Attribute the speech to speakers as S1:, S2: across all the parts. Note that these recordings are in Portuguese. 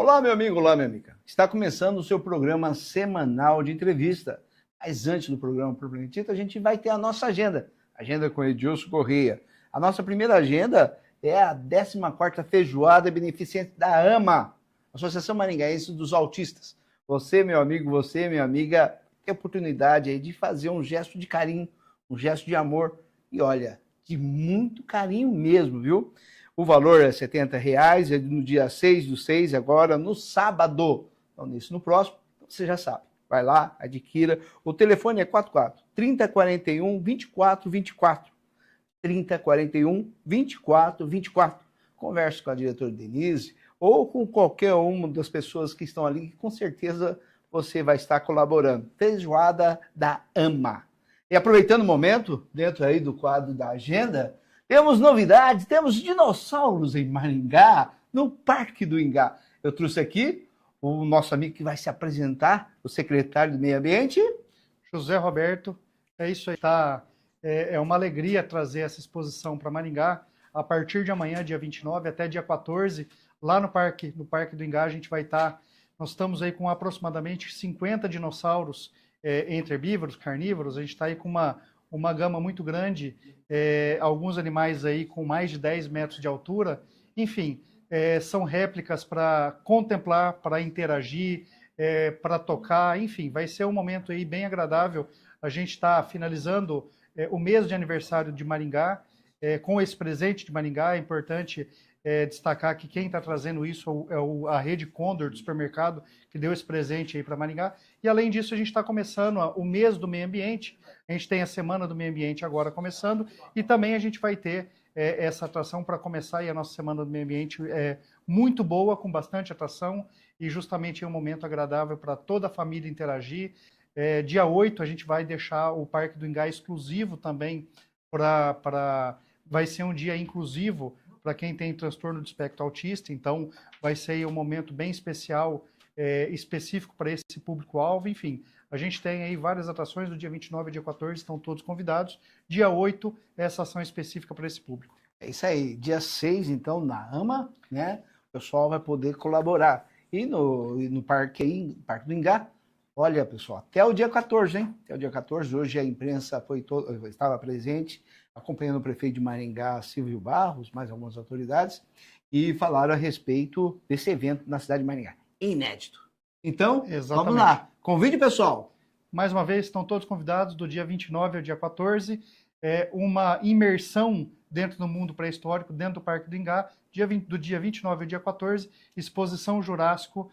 S1: Olá, meu amigo, olá, minha amiga. Está começando o seu programa semanal de entrevista. Mas antes do programa propriamente dito, a gente vai ter a nossa agenda. Agenda com Edilson Corrêa. A nossa primeira agenda é a 14ª Feijoada Beneficente da AMA, Associação Maringaense dos Autistas. Você, meu amigo, você, minha amiga, tem a oportunidade aí de fazer um gesto de carinho, um gesto de amor. E olha, de muito carinho mesmo, viu? O valor é R$ 70, é no dia 6/6, agora no sábado. Então, no próximo, você já sabe. Vai lá, adquira. O telefone é 44 3041 2424. 3041 2424. Converse com a diretora Denise ou com qualquer uma das pessoas que estão ali, que com certeza você vai estar colaborando. Feijoada da AMA. E aproveitando o momento, dentro aí do quadro da agenda, temos novidades, temos dinossauros em Maringá, no Parque do Ingá. Eu trouxe aqui o nosso amigo que vai se apresentar, o secretário do Meio Ambiente.
S2: José Roberto, é isso aí, tá? É uma alegria trazer essa exposição para Maringá. A partir de amanhã, dia 29, até dia 14, lá no Parque do Ingá, a gente vai estar. Nós estamos aí com aproximadamente 50 dinossauros entre herbívoros, carnívoros. A gente está aí com uma gama muito grande, alguns animais aí com mais de 10 metros de altura. Enfim, são réplicas para contemplar, para interagir, para tocar. Enfim, vai ser um momento aí bem agradável. A gente está finalizando o mês de aniversário de Maringá, com esse presente de Maringá. É importante destacar que quem está trazendo isso é a Rede Condor do supermercado, que deu esse presente aí para Maringá. E além disso, a gente está começando o mês do meio ambiente. A gente tem a Semana do Meio Ambiente agora começando, e também a gente vai ter essa atração para começar, e a nossa Semana do Meio Ambiente é muito boa, com bastante atração, e justamente é um momento agradável para toda a família interagir. Dia 8 a gente vai deixar o Parque do Ingá exclusivo também, vai ser um dia inclusivo para quem tem transtorno do espectro autista, então vai ser um momento bem especial, específico para esse público-alvo. Enfim, a gente tem aí várias atrações do dia 29 e dia 14, estão todos convidados. Dia 8, essa ação específica para esse público.
S1: É isso aí, dia 6, então, na AMA, né? O pessoal vai poder colaborar. E no Parque do Ingá, olha, pessoal, até o dia 14, hein? Até o dia 14, hoje a imprensa estava presente, acompanhando o prefeito de Maringá, Silvio Barros, mais algumas autoridades, e falaram a respeito desse evento na cidade de Maringá. Inédito. Então, Vamos lá. Convide, pessoal.
S2: Mais uma vez, estão todos convidados do dia 29 ao dia 14. Uma imersão dentro do mundo pré-histórico, dentro do Parque do Ingá. Do dia 29 ao dia 14, exposição Jurássico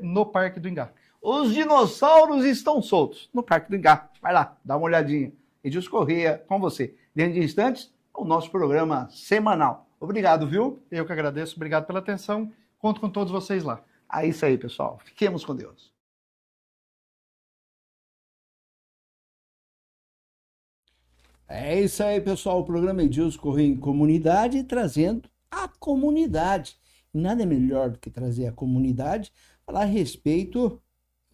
S2: no Parque do Ingá.
S1: Os dinossauros estão soltos no Parque do Ingá. Vai lá, dá uma olhadinha. Edilson Corrêa, com você. Dentro de instantes, o nosso programa semanal. Obrigado, viu?
S2: Eu que agradeço. Obrigado pela atenção. Conto com todos vocês lá.
S1: É isso aí, pessoal. Fiquemos com Deus. É isso aí, pessoal. O programa Edilson Corrêa em Comunidade, trazendo a comunidade. Nada melhor do que trazer a comunidade, falar a respeito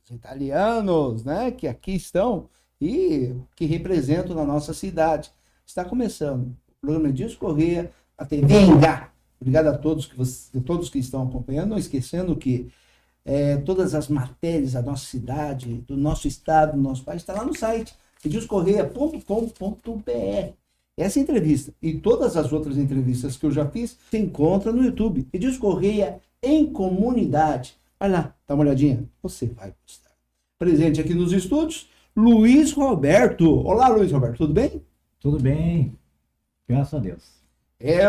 S1: dos italianos, né, que aqui estão e que representam na nossa cidade. Está começando o programa Edilson Corrêa, a TV Ingá. Obrigado a todos que estão acompanhando, não esquecendo que todas as matérias da nossa cidade, do nosso estado, do nosso país, está lá no site edilscorreia.com.br. Essa entrevista e todas as outras entrevistas que eu já fiz, se encontra no YouTube. Edilson Corrêa em Comunidade. Vai lá, dá uma olhadinha. Você vai gostar. Presente aqui nos estúdios, Luiz Roberto. Olá, Luiz Roberto, tudo bem?
S3: Tudo bem, graças a Deus.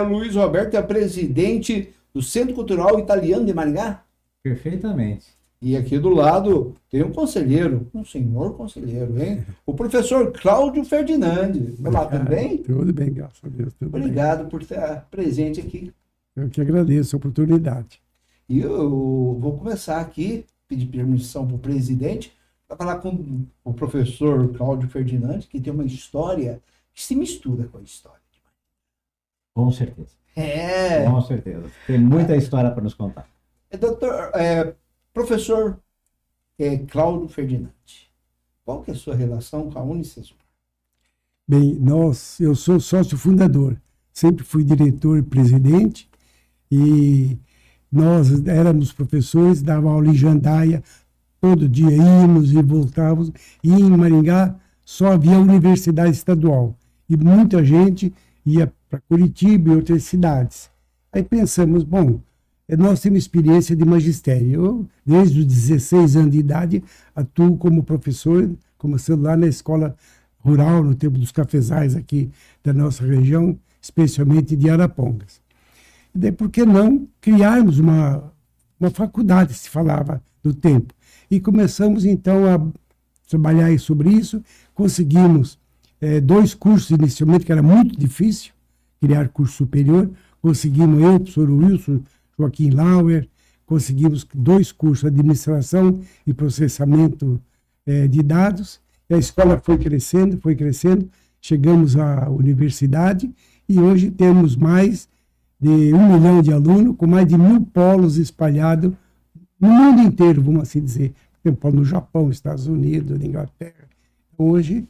S1: Luiz Roberto é presidente do Centro Cultural Italiano de Maringá?
S3: Perfeitamente.
S1: E aqui do lado tem um conselheiro, um senhor conselheiro, hein? O professor Cláudio Ferdinandes. Olá, tudo bem?
S4: Tudo bem, graças a Deus.
S1: Obrigado por estar presente aqui.
S4: Eu que agradeço a oportunidade.
S1: E eu vou começar aqui, pedir permissão para o presidente, para falar com o professor Cláudio Ferdinandes, que tem uma história que se mistura com a história.
S3: Com certeza. Com certeza. Tem muita história para nos contar.
S1: Professor Cláudio Ferdinandes, qual que é a sua relação com a Unicesumar?
S4: Bem, eu sou sócio fundador, sempre fui diretor e presidente, e nós éramos professores, dava aula em Jandaia, todo dia íamos e voltávamos, e em Maringá só havia a universidade estadual, e muita gente ia para Curitiba e outras cidades. Aí pensamos, bom, nós temos experiência de magistério. Eu, desde os 16 anos de idade, atuo como professor, começando lá na escola rural, no tempo dos cafezais aqui da nossa região, especialmente de Arapongas. E daí, por que não criarmos uma faculdade, se falava do tempo. E começamos, então, a trabalhar sobre isso. Conseguimos 2 cursos inicialmente, que era muito difícil, criar curso superior. Conseguimos eu, professor Wilson, Joaquim Lauer, conseguimos 2 cursos, administração e processamento de dados. E a escola foi crescendo, chegamos à universidade e hoje temos mais de 1 milhão de alunos, com mais de 1.000 polos espalhados no mundo inteiro, vamos assim dizer. Tem polo no Japão, Estados Unidos, na Inglaterra. Hoje,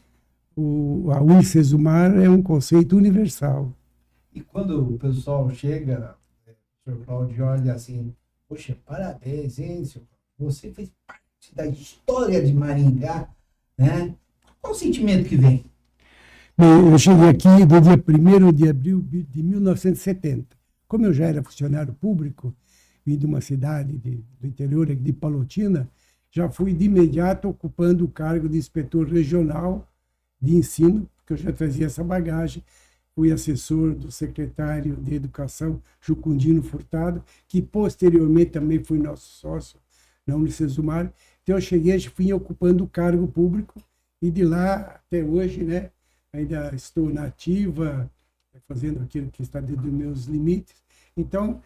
S4: a UniCesumar é um conceito universal.
S5: E quando o pessoal chega, o Sr. Cláudio, olha assim, poxa, parabéns, hein, senhor? Você fez parte da história de Maringá, né? Qual o sentimento que vem?
S4: Bem, eu cheguei aqui no dia 1º de abril de 1970. Como eu já era funcionário público, vim de uma cidade do interior de Palotina, já fui de imediato ocupando o cargo de inspetor regional de ensino, porque eu já trazia essa bagagem. Fui assessor do secretário de Educação, Jucundino Furtado, que posteriormente também foi nosso sócio na UniCesumar. Então eu cheguei, fui ocupando o cargo público e de lá até hoje, né, ainda estou na ativa, fazendo aquilo que está dentro dos meus limites. Então,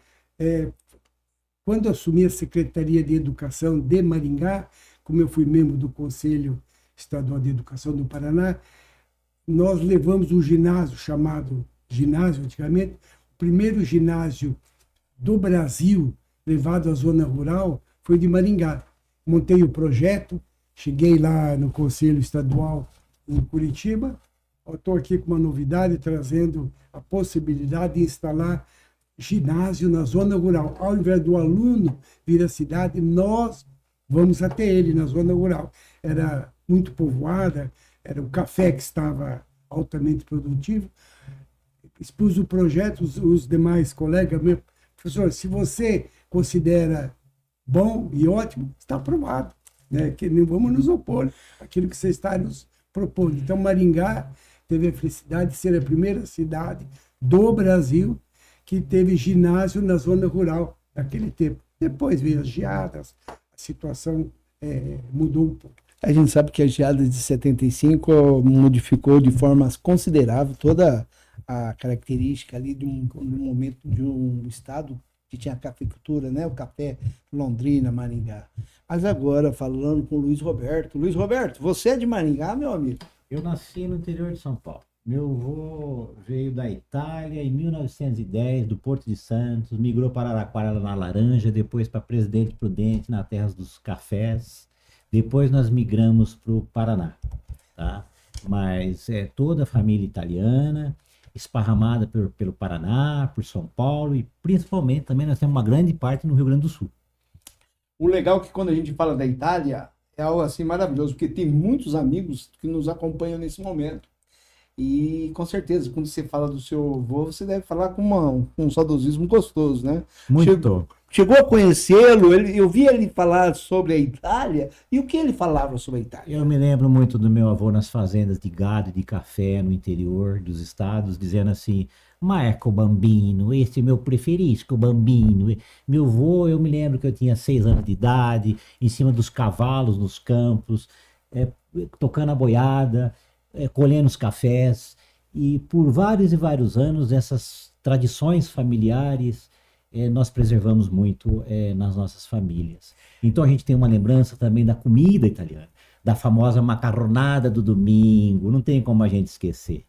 S4: quando assumi a Secretaria de Educação de Maringá, como eu fui membro do Conselho Estadual de Educação do Paraná, nós levamos um ginásio chamado ginásio, antigamente, o primeiro ginásio do Brasil levado à zona rural foi de Maringá. Montei o projeto, cheguei lá no Conselho Estadual em Curitiba. Estou aqui com uma novidade, trazendo a possibilidade de instalar ginásio na zona rural. Ao invés do aluno vir à cidade, nós vamos até ele na zona rural. Era muito povoada, era o café que estava altamente produtivo. Expus o projeto, os demais colegas mesmo. Professor, se você considera bom e ótimo, está aprovado. Né? Que não vamos nos opor àquilo que você está nos propondo. Então, Maringá teve a felicidade de ser a primeira cidade do Brasil que teve ginásio na zona rural naquele tempo. Depois veio as geadas, a situação mudou um pouco.
S1: A gente sabe que a geada de 75 modificou de forma considerável toda a característica ali de um momento de um estado que tinha a cafeicultura, né? O café, Londrina, Maringá. Mas agora, falando com o Luiz Roberto. Luiz Roberto, você é de Maringá, meu amigo?
S3: Eu nasci no interior de São Paulo. Meu avô veio da Itália em 1910, do Porto de Santos, migrou para Araraquara, na Laranja, depois para Presidente Prudente, na terra dos cafés. Depois nós migramos para o Paraná, tá? Mas toda a família italiana, esparramada pelo Paraná, por São Paulo e principalmente também nós temos uma grande parte no Rio Grande do Sul.
S1: O legal é que quando a gente fala da Itália, é algo assim maravilhoso, porque tem muitos amigos que nos acompanham nesse momento. E com certeza, quando você fala do seu avô, você deve falar com um saudosismo gostoso, né?
S3: Muito.
S1: Chegou a conhecê-lo, eu vi ele falar sobre a Itália, e o que ele falava sobre a Itália?
S3: Eu me lembro muito do meu avô nas fazendas de gado e de café no interior dos estados, dizendo assim, Marco Bambino, esse é meu preferisco, Bambino. Meu avô, eu me lembro que eu tinha 6 anos de idade, em cima dos cavalos, nos campos, tocando a boiada, colhendo os cafés, e por vários e vários anos essas tradições familiares nós preservamos muito nas nossas famílias. Então a gente tem uma lembrança também da comida italiana, da famosa macarronada do domingo, não tem como a gente esquecer.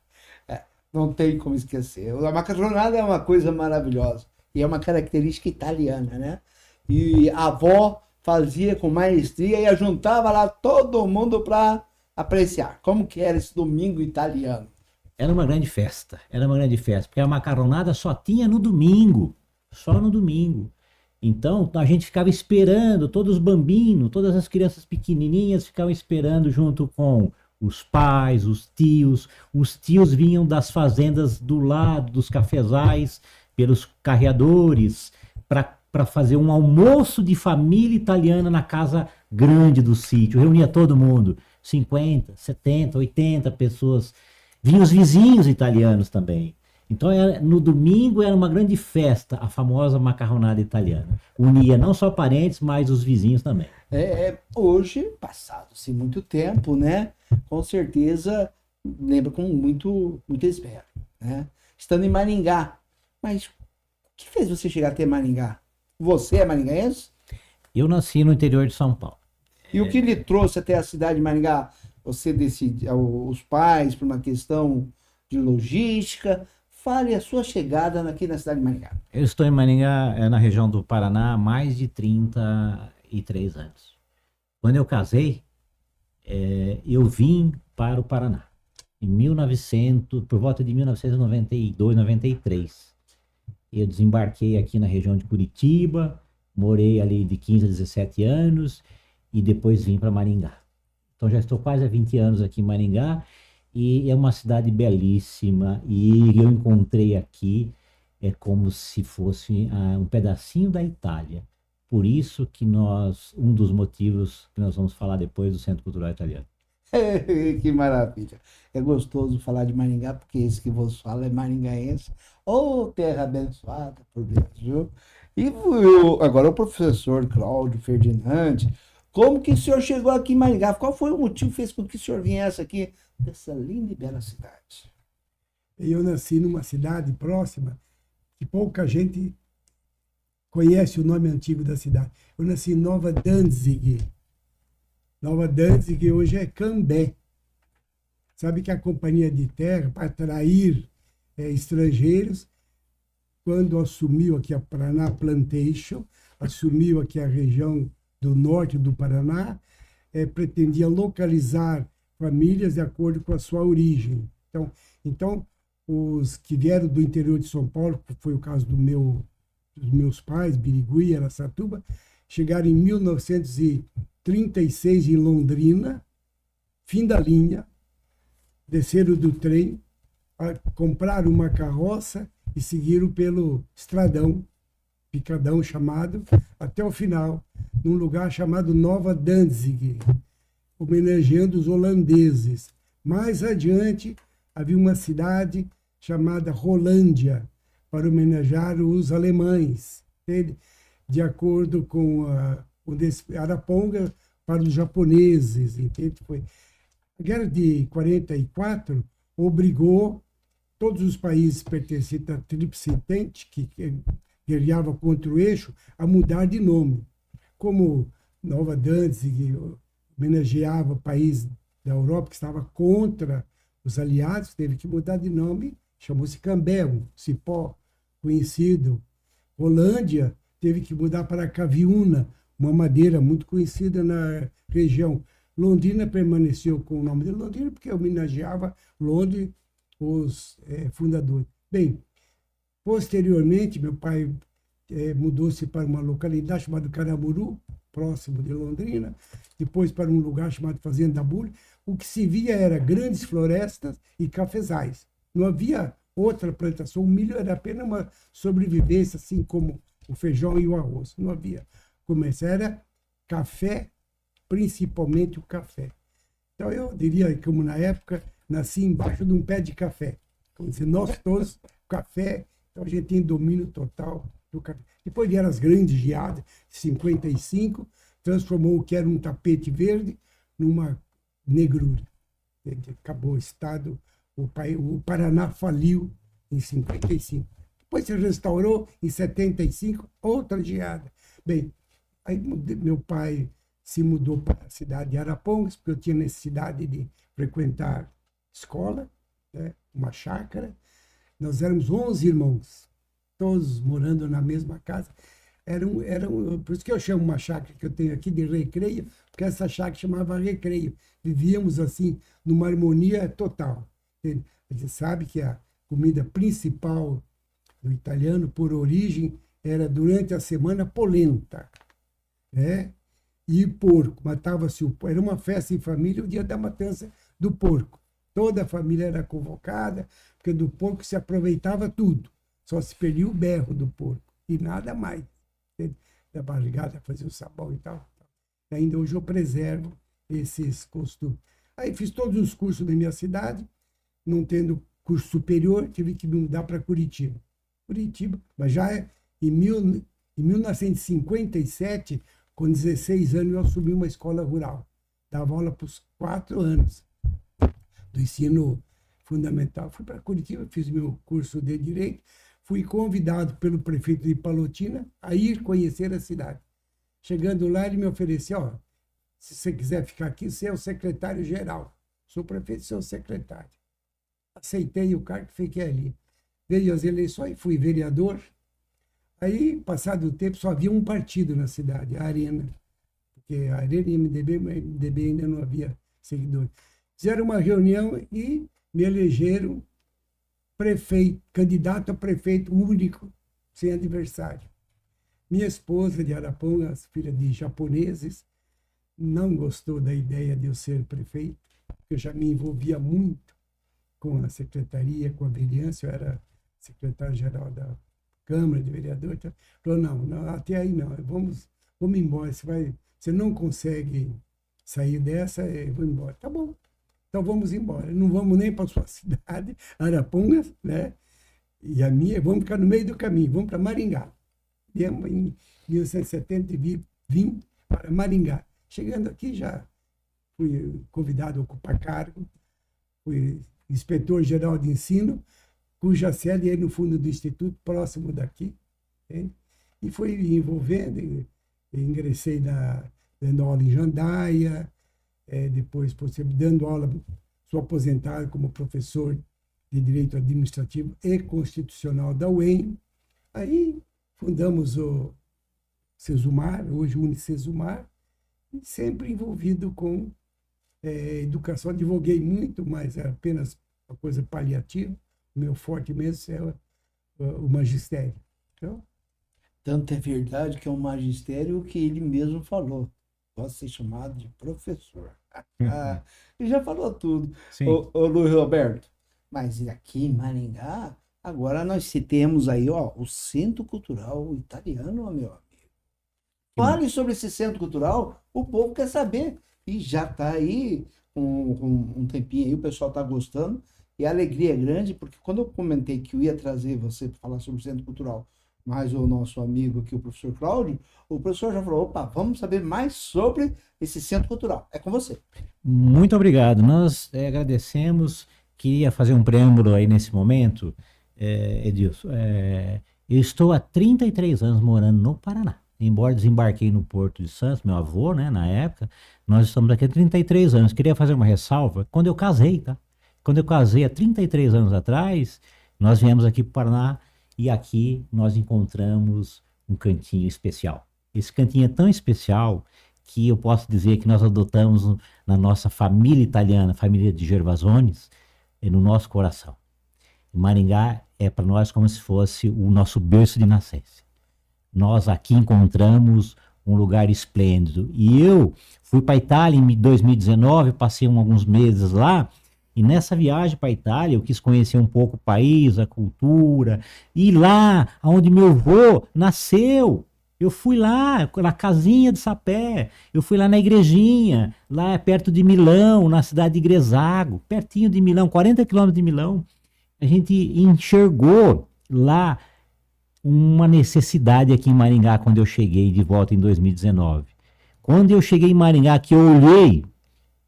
S1: Não tem como esquecer. A macarronada é uma coisa maravilhosa, e é uma característica italiana, né? E a avó fazia com maestria e juntava lá todo mundo para apreciar. Como que era esse domingo italiano?
S3: Era uma grande festa, porque a macarronada só tinha no domingo, só no domingo. Então, a gente ficava esperando, todos os bambinos, todas as crianças pequenininhas ficavam esperando junto com os pais, os tios. Os tios vinham das fazendas do lado, dos cafezais, pelos carreadores, para fazer um almoço de família italiana na casa grande do sítio. Reunia todo mundo, 50, 70, 80 pessoas. Vinham os vizinhos italianos também. Então, no domingo era uma grande festa, a famosa macarronada italiana. Unia não só parentes, mas os vizinhos também.
S1: Hoje, passado-se muito tempo, né? Com certeza, lembra com muito esmero, né? Estando em Maringá. Mas o que fez você chegar até Maringá? Você é maringaense?
S3: Eu nasci no interior de São Paulo.
S1: E o que lhe trouxe até a cidade de Maringá? Você decide, os pais, por uma questão de logística. Fale a sua chegada aqui na cidade de Maringá.
S3: Eu estou em Maringá, na região do Paraná, há mais de 33 anos. Quando eu casei, eu vim para o Paraná. Por volta de 1992, 93. Eu desembarquei aqui na região de Curitiba, morei ali de 15 a 17 anos e depois vim para Maringá. Então já estou quase há 20 anos aqui em Maringá. E é uma cidade belíssima, e eu encontrei aqui, como se fosse um pedacinho da Itália. Por isso que um dos motivos que nós vamos falar depois do Centro Cultural Italiano.
S1: Que maravilha. É gostoso falar de Maringá, porque esse que vos fala é maringaense. Ô, terra abençoada por Deus, viu? E agora o professor Cláudio Ferdinand, como que o senhor chegou aqui em Maringá? Qual foi o motivo que fez com que o senhor viesse aqui dessa linda e bela cidade?
S4: Eu nasci numa cidade próxima que pouca gente conhece o nome antigo da cidade. Eu nasci em Nova Danzig. Nova Danzig hoje é Cambé. Sabe que a companhia de terra, para atrair estrangeiros, quando assumiu aqui a Paraná Plantation, assumiu aqui a região do norte do Paraná, pretendia localizar famílias de acordo com a sua origem. Então, os que vieram do interior de São Paulo, que foi o caso dos meus pais, Birigui e Araçatuba, chegaram em 1936 em Londrina, fim da linha, desceram do trem, compraram uma carroça e seguiram pelo estradão, picadão chamado, até o final, num lugar chamado Nova Danzig, homenageando os holandeses. Mais adiante, havia uma cidade chamada Rolândia, para homenagear os alemães, entende? De acordo com Araponga, para os japoneses, entende? A Guerra de 44 obrigou todos os países pertencentes à Tríplice Entente, que guerreava contra o eixo, a mudar de nome. Como Nova Danzig homenageava o país da Europa que estava contra os aliados, teve que mudar de nome, chamou-se Cambé, um cipó conhecido. Holândia teve que mudar para Caviúna, uma madeira muito conhecida na região. Londrina permaneceu com o nome de Londrina porque homenageava Londres, os fundadores. Bem, posteriormente, meu pai mudou-se para uma localidade chamada Caramuru, próximo de Londrina, depois para um lugar chamado Fazenda Bulha. O que se via era grandes florestas e cafezais. Não havia outra plantação. O milho era apenas uma sobrevivência, assim como o feijão e o arroz. Não havia comércio. Era café, principalmente o café. Então, eu diria que, como na época, nasci embaixo de um pé de café. Como dizer, nós todos, café, então a gente tem domínio total do café. Depois vieram as grandes geadas, 55, transformou o que era um tapete verde numa negrura. Acabou o Estado, o Paraná faliu em 55. Depois se restaurou em 75, outra geada. Bem, aí meu pai se mudou para a cidade de Arapongas, porque eu tinha necessidade de frequentar escola, né, uma chácara. Nós éramos 11 irmãos, todos morando na mesma casa. Por isso que eu chamo uma chácara que eu tenho aqui de recreio, porque essa chácara chamava recreio. Vivíamos assim, numa harmonia total. Você sabe que a comida principal do italiano, por origem, era durante a semana polenta, né? E porco, matava-se o porco. Era uma festa em família, o dia da matança do porco. Toda a família era convocada, porque do porco se aproveitava tudo. Só se perdia o berro do porco e nada mais. Da barrigada, fazia o sabão e tal. Ainda hoje eu preservo esses costumes. Aí fiz todos os cursos da minha cidade, não tendo curso superior, tive que me mudar para Curitiba. Curitiba, mas já em 1957, com 16 anos, eu assumi uma escola rural. Dava aula para os 4 anos do ensino fundamental. Fui para Curitiba, fiz meu curso de Direito, fui convidado pelo prefeito de Palotina a ir conhecer a cidade. Chegando lá, ele me ofereceu, ó, se você quiser ficar aqui, você é o secretário-geral. Sou prefeito, sou secretário. Aceitei o cargo, fiquei ali. Veio as eleições, fui vereador. Aí, passado o tempo, só havia um partido na cidade, a Arena. Porque a Arena e o MDB ainda não havia seguidores. Fizeram uma reunião e me elegeram prefeito, candidato a prefeito único, sem adversário. Minha esposa de Arapongas, filha de japoneses, não gostou da ideia de eu ser prefeito, porque eu já me envolvia muito com a secretaria, com a vereança, eu era secretário-geral da Câmara de Vereadores. Falou, não, até aí não, vamos embora, você não consegue sair dessa, vou embora. Tá bom, então vamos embora, não vamos nem para a sua cidade, Arapongas, né? E a minha, vamos ficar no meio do caminho, vamos para Maringá. Em 1970 vim para Maringá. Chegando aqui já fui convidado a ocupar cargo, fui inspetor-geral de ensino, cuja sede é no fundo do Instituto, próximo daqui. Hein? E fui envolvendo, ingressei dando aula em Jandaia, depois dando aula, sou aposentado como professor de Direito Administrativo e Constitucional da UEM. Aí fundamos o Sesumar, hoje o Unicesumar, e sempre envolvido com educação. Advoguei muito, mas é apenas uma coisa paliativa. O meu forte mesmo é o magistério. Então,
S5: Tanto é verdade que é um magistério que ele mesmo falou. Posso ser chamado de professor. Ele já falou tudo.
S3: Sim.
S5: Ô Luiz Roberto, mas aqui em Maringá, agora nós temos aí, ó, o Centro Cultural Italiano, meu amigo. Fale sobre esse Centro Cultural, o povo quer saber. E já está aí um tempinho aí, o pessoal está gostando. E a alegria é grande, porque quando eu comentei que eu ia trazer você para falar sobre o Centro Cultural, mais o nosso amigo aqui, o professor Cláudio, o professor já falou, opa, vamos saber mais sobre esse Centro Cultural. É com você.
S3: Muito obrigado. Nós agradecemos. Queria fazer um preâmbulo aí nesse momento, Edilson. Eu estou há 33 anos morando no Paraná. Embora desembarquei no Porto de Santos, meu avô, né, na época, nós estamos aqui há 33 anos. Queria fazer uma ressalva, quando eu casei, tá? Quando eu casei há 33 anos atrás, nós viemos aqui para o Paraná e aqui nós encontramos um cantinho especial. Esse cantinho é tão especial que eu posso dizer que nós adotamos na nossa família italiana, família de Gervasones, no nosso coração. Maringá é para nós como se fosse o nosso berço de nascença. Nós aqui encontramos um lugar esplêndido. E eu fui para a Itália em 2019, passei alguns meses lá, e nessa viagem para a Itália eu quis conhecer um pouco o país, a cultura, e lá onde meu avô nasceu. Eu fui lá, na casinha de Sapé, eu fui lá na igrejinha, lá perto de Milão, na cidade de Gresago, pertinho de Milão, 40 quilômetros de Milão. A gente enxergou lá uma necessidade aqui em Maringá quando eu cheguei de volta em 2019. Quando eu cheguei em Maringá, que eu olhei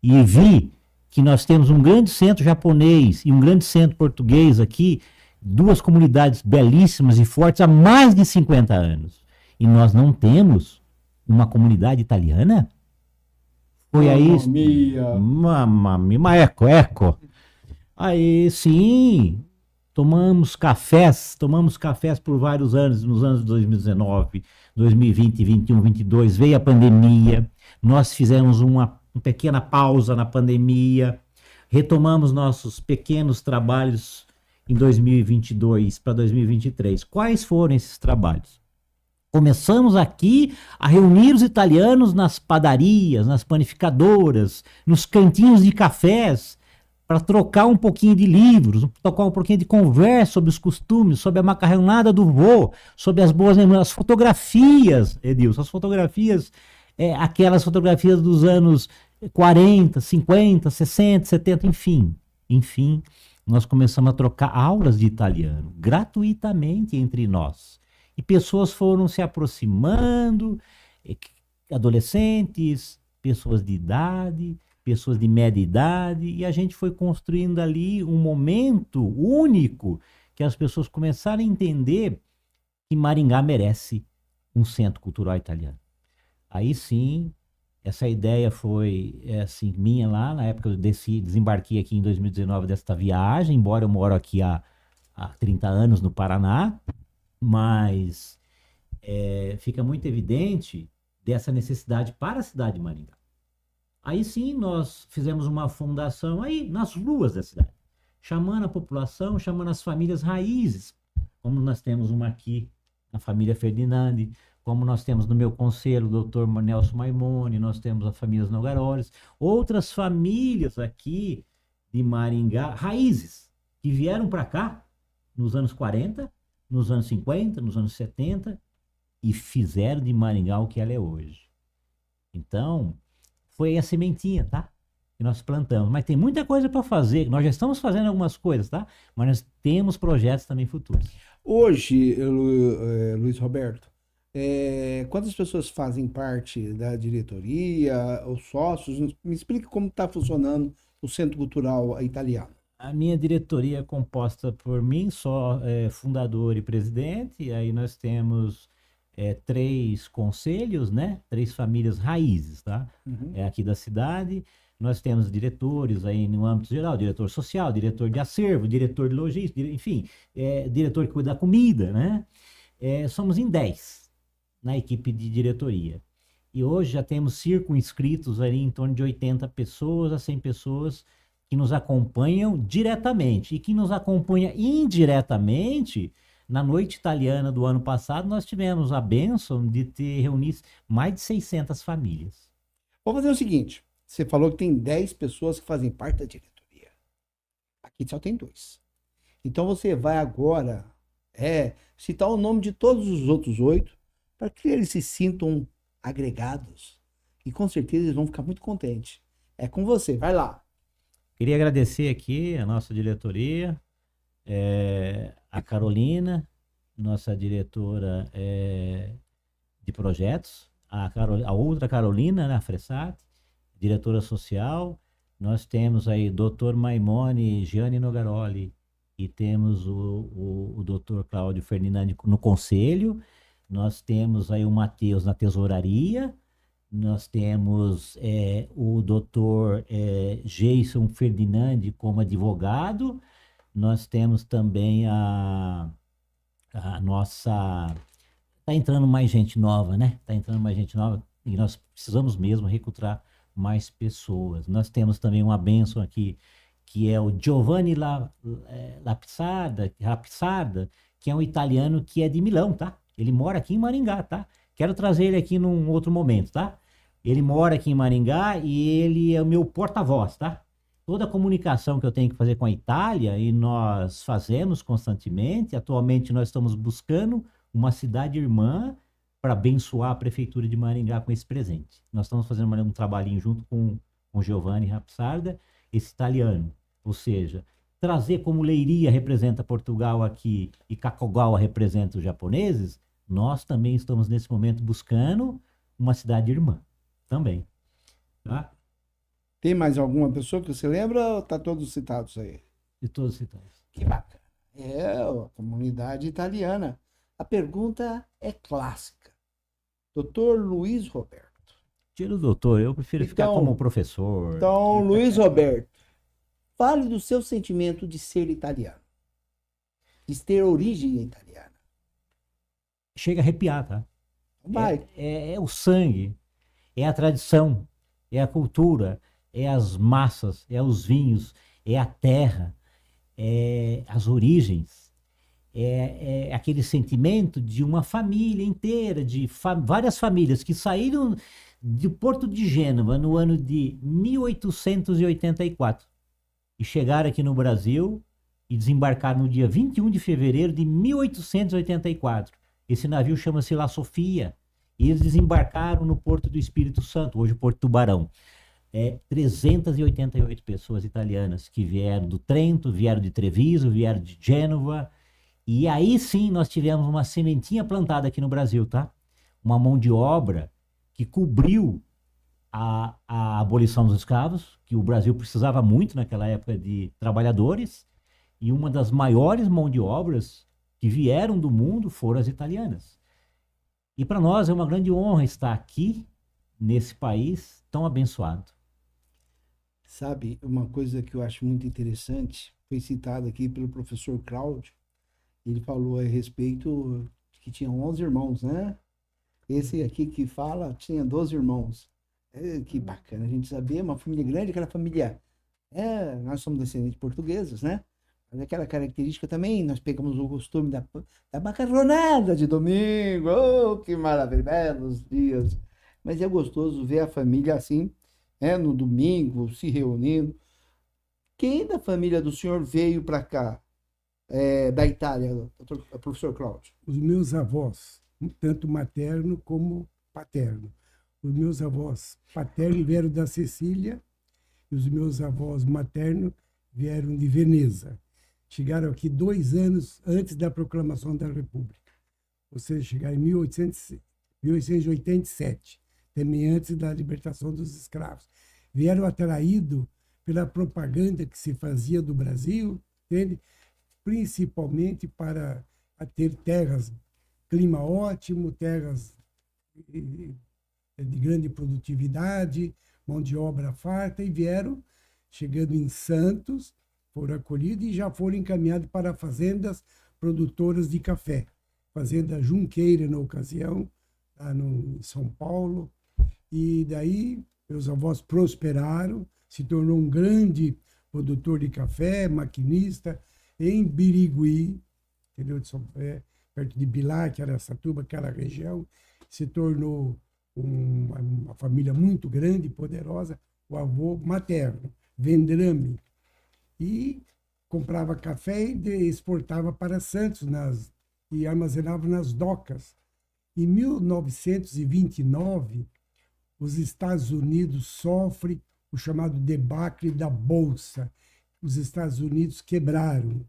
S3: e vi que nós temos um grande centro japonês e um grande centro português aqui, duas comunidades belíssimas e fortes há mais de 50 anos. E nós não temos uma comunidade italiana? Foi aí... Mamma mia, eco. Aí, sim, tomamos cafés por vários anos, nos anos de 2019, 2020, 2021, 2022, veio a pandemia, nós fizemos uma pequena pausa na pandemia, retomamos nossos pequenos trabalhos em 2022 para 2023. Quais foram esses trabalhos? Começamos aqui a reunir os italianos nas padarias, nas panificadoras, nos cantinhos de cafés, para trocar um pouquinho de livros, trocar um pouquinho de conversa sobre os costumes, sobre a macarronada do vô, sobre as boas lembranças, as fotografias, Edilson, as fotografias, aquelas fotografias dos anos 40, 50, 60, 70, enfim. Enfim, nós começamos a trocar aulas de italiano, gratuitamente entre nós. E pessoas foram se aproximando, adolescentes, pessoas de idade, pessoas de média idade, e a gente foi construindo ali um momento único que as pessoas começaram a entender que Maringá merece um centro cultural italiano. Aí sim, essa ideia foi assim, minha lá, na época eu desembarquei aqui em 2019 desta viagem, embora eu moro aqui há 30 anos no Paraná, mas fica muito evidente dessa necessidade para a cidade de Maringá. Aí sim nós fizemos uma fundação aí nas ruas da cidade, chamando a população, chamando as famílias raízes, como nós temos uma aqui, a família Ferdinandi, como nós temos no meu conselho o doutor Nelson Maimone, nós temos as famílias Nogaroles, outras famílias aqui de Maringá, raízes, que vieram para cá nos anos 40, nos anos 50, nos anos 70, e fizeram de Maringá o que ela é hoje. Então, foi a sementinha, tá? Que nós plantamos. Mas tem muita coisa para fazer. Nós já estamos fazendo algumas coisas, tá? Mas nós temos projetos também futuros.
S5: Hoje, Luiz Roberto, quantas pessoas fazem parte da diretoria, os sócios? Me explique como está funcionando o Centro Cultural Italiano.
S3: A minha diretoria é composta por mim, só fundador e presidente, e aí nós temos 3 conselhos, né? 3 famílias raízes, tá?
S5: Uhum.
S3: Aqui da cidade. Nós temos diretores aí no âmbito geral, diretor social, diretor de acervo, diretor de logística, enfim, diretor que cuida da comida, né? Somos em 10 na equipe de diretoria. E hoje já temos circunscritos aí em torno de 80 pessoas a 100 pessoas que nos acompanham diretamente e que nos acompanha indiretamente. Na noite italiana do ano passado, nós tivemos a bênção de ter reunido mais de 600 famílias.
S5: Vamos fazer o seguinte, você falou que tem 10 pessoas que fazem parte da diretoria. Aqui só tem 2. Então você vai agora citar o nome de todos os outros 8 para que eles se sintam agregados. E com certeza eles vão ficar muito contentes. É com você, vai lá.
S3: Queria agradecer aqui a nossa diretoria, a Carolina, nossa diretora de projetos, a outra Carolina, né, a Fressati, diretora social. Nós temos aí Dr. Maimone, Gianni Nogaroli, e temos o Dr. Cláudio Ferdinandi no conselho. Nós temos aí o Matheus na tesouraria. Nós temos o Dr. Jason Ferdinandi como advogado. Nós temos também a nossa... Está entrando mais gente nova, né? Está entrando mais gente nova e nós precisamos mesmo recrutar mais pessoas. Nós temos também uma bênção aqui, que é o Giovanni Lapsarda, que é um italiano que é de Milão, tá? Ele mora aqui em Maringá, tá? Quero trazer ele aqui num outro momento, tá? Ele mora aqui em Maringá e ele é o meu porta-voz, tá? Toda a comunicação que eu tenho que fazer com a Itália, e nós fazemos constantemente. Atualmente nós estamos buscando uma cidade irmã para abençoar a Prefeitura de Maringá com esse presente. Nós estamos fazendo um trabalhinho junto com Giovanni Rapsarda, esse italiano. Ou seja, trazer como Leiria representa Portugal aqui e Kakogawa representa os japoneses, nós também estamos nesse momento buscando uma cidade irmã também. Tá?
S5: Tem mais alguma pessoa que você lembra ou tá todos citados aí?
S3: De todos citados.
S5: Que bacana. A comunidade italiana. A pergunta é clássica. Doutor Luiz Roberto.
S3: Tira o doutor, eu prefiro ficar como professor.
S5: Então, Luiz Roberto, fale do seu sentimento de ser italiano. De ter origem italiana.
S3: Chega a arrepiar, tá?
S5: Vai.
S3: É o sangue, é a tradição, é a cultura, é as massas, é os vinhos, é a terra, é as origens, é aquele sentimento de uma família inteira, de várias famílias que saíram do Porto de Gênova no ano de 1884 e chegaram aqui no Brasil e desembarcaram no dia 21 de fevereiro de 1884. Esse navio chama-se La Sofia. E eles desembarcaram no Porto do Espírito Santo, hoje Porto Tubarão. 388 pessoas italianas que vieram do Trento, vieram de Treviso, vieram de Gênova. E aí sim nós tivemos uma sementinha plantada aqui no Brasil, tá? Uma mão de obra que cobriu a abolição dos escravos, que o Brasil precisava muito naquela época de trabalhadores, e uma das maiores mãos de obras que vieram do mundo foram as italianas. E para nós é uma grande honra estar aqui, nesse país tão abençoado.
S5: Sabe, uma coisa que eu acho muito interessante, foi citado aqui pelo professor Cláudio, ele falou a respeito que tinha 11 irmãos, né? Esse aqui que fala tinha 12 irmãos. Que bacana a gente saber, uma família grande, aquela família... nós somos descendentes portugueses, né? Mas aquela característica também, nós pegamos o costume da macarronada de domingo. Oh, que maravilha, belos dias. Mas é gostoso ver a família assim, no domingo, se reunindo. Quem da família do senhor veio para cá, da Itália, professor Cláudio?
S4: Os meus avós, tanto materno como paterno. Os meus avós paternos vieram da Sicília e os meus avós maternos vieram de Veneza. Chegaram aqui 2 anos antes da proclamação da República. Ou seja, chegaram em 1887, também antes da libertação dos escravos. Vieram atraídos pela propaganda que se fazia do Brasil, entende? Principalmente para ter terras, clima ótimo, terras de grande produtividade, mão de obra farta, e vieram, chegando em Santos, foram acolhidos e já foram encaminhados para fazendas produtoras de café. Fazenda Junqueira, na ocasião, lá em São Paulo. E daí, meus avós prosperaram, se tornou um grande produtor de café, maquinista, em Birigui, entendeu? Perto de Bilac, Araçatuba, aquela região. Se tornou uma família muito grande e poderosa. O avô materno, Vendrame. E comprava café e exportava para Santos e armazenava nas docas. Em 1929, os Estados Unidos sofrem o chamado debacle da Bolsa. Os Estados Unidos quebraram.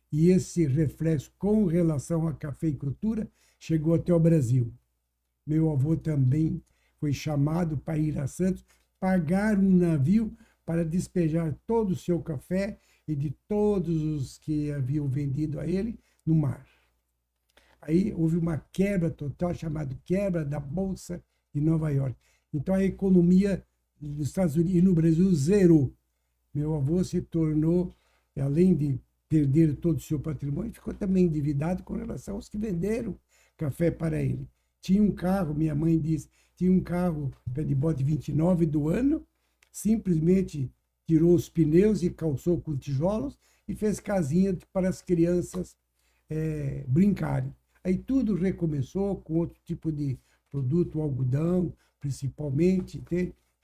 S4: E esse reflexo com relação à cafeicultura chegou até o Brasil. Meu avô também foi chamado para ir a Santos, pagar um navio para despejar todo o seu café e de todos os que haviam vendido a ele no mar. Aí houve uma quebra total, chamada quebra da Bolsa de Nova York. Então a economia dos Estados Unidos e no Brasil zerou. Meu avô se tornou, além de perder todo o seu patrimônio, ficou também endividado com relação aos que venderam café para ele. Tinha um carro, minha mãe disse, tinha um carro pé de bote 29 do ano, simplesmente tirou os pneus e calçou com tijolos e fez casinha para as crianças brincarem. Aí tudo recomeçou com outro tipo de produto, o algodão, principalmente.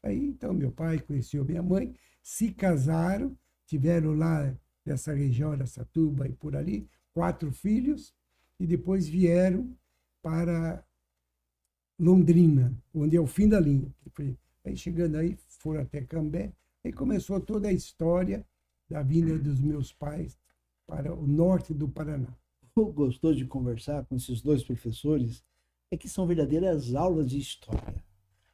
S4: Aí então meu pai conheceu minha mãe, se casaram, tiveram lá nessa região, Araçatuba e por ali, 4 filhos, e depois vieram para Londrina, onde é o fim da linha. Aí chegando aí, foram até Cambé, aí começou toda a história da vinda dos meus pais para o norte do Paraná.
S5: O gostoso de conversar com esses 2 professores é que são verdadeiras aulas de história.